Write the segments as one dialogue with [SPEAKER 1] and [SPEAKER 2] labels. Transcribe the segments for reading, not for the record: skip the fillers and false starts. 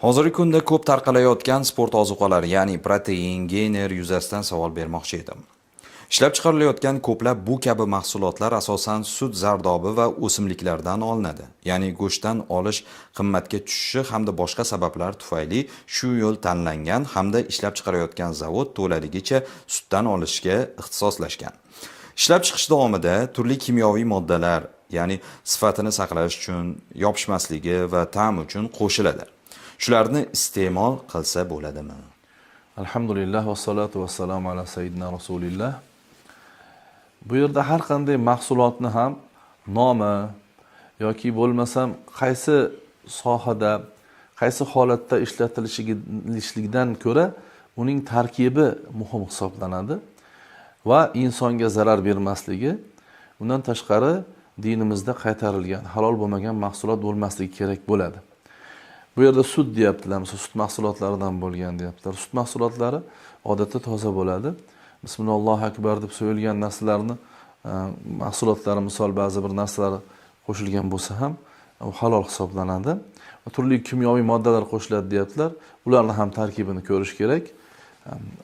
[SPEAKER 1] Hozirgi kunda ko'p tarqalayotgan sport ozuqalari, ya'ni protein, geyner yuzasidan savol bermoqchi edim. Ishlab chiqarilayotgan ko'plab bu kabi mahsulotlar asosan sut zardobi va o'simliklardan olinadi. Ya'ni go'shtdan olish qimmatga tushishi hamda boshqa sabablar tufayli shu yo'l tanlangan hamda ishlab chiqarayotgan zavod to'laligicha sutdan olishga ixtisoslashgan. Ishlab chiqish davomida turli kimyoviy moddalar, ya'ni sifatini saqlash uchun, yopishmasligi va ta'm uchun qo'shiladi. Shularni iste'mol qilsa bo'ladimi?
[SPEAKER 2] Alhamdulillah va salatu va salam ala sayyidina Rasulillah. Bu yerda har qanday mahsulotni ham nomi yoki bo'lmasam qaysi sohada, qaysi holatda ishlatilishidan ko'ra uning tarkibi muhim hisoblanadi va insonga zarar bermasligi, undan tashqari dinimizda qaytarilgan, halol bo'lmagan mahsulot bo'lmasligi kerak bo'ladi. Bu yerda sut deyaptilar, masalan, sut mahsulotlaridan bo'lgan deyaptilar. Sut mahsulotlari odatda toza bo'ladi. Bismillahirrohmanirrohim akbar deb so'yilgan narsalarni, mahsulotlari, misol ba'zi bir narsalar qo'shilgan bo'lsa ham u halol hisoblanadi. Turli kimyoviy moddalar qo'shiladi deyaptilar. Ularni ham tarkibini ko'rish kerak.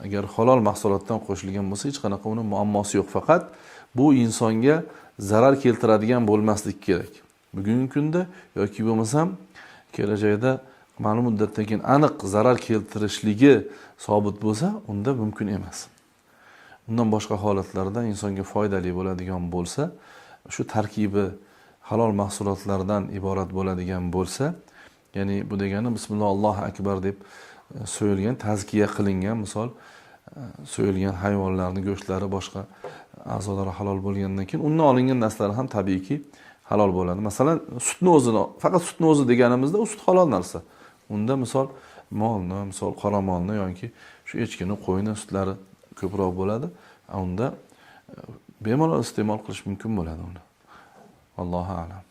[SPEAKER 2] Agar halol mahsulotdan qo'shilgan bo'lsa, hech qanaqa uni muammosi yo'q, faqat bu insonga zarar keltiradigan bo'lmasligi kerak. Bugungi kunda yoki bo'lmasam kelajakda ma'lum muddatdan keyin aniq zarar keltirishligi sobit bo'lsa, unda mumkin emas. Undan boshqa holatlarda insonga foydali bo'ladigan bo'lsa, shu tarkibi halol mahsulotlardan iborat bo'ladigan bo'lsa, ya'ni bu degani bismillahirrohmanirrohim akbar deb so'yilgan, tazkiya qilingan, misol so'yilgan hayvonlarning go'shtlari, boshqa a'zolari halol bo'lgandan keyin undan olingan narsalar ham tabiiyki halol bo'ladi. Masalan, sutni o'zini, faqat sutni o'zi deganimizda u sut halol narsa. Unda misol molni, misol qoramolni yoki shu echkini, qo'yni sutlari ko'proq bo'ladi. Unda bemalol iste'mol qilish mumkin bo'ladi uni. Allohu a'lam.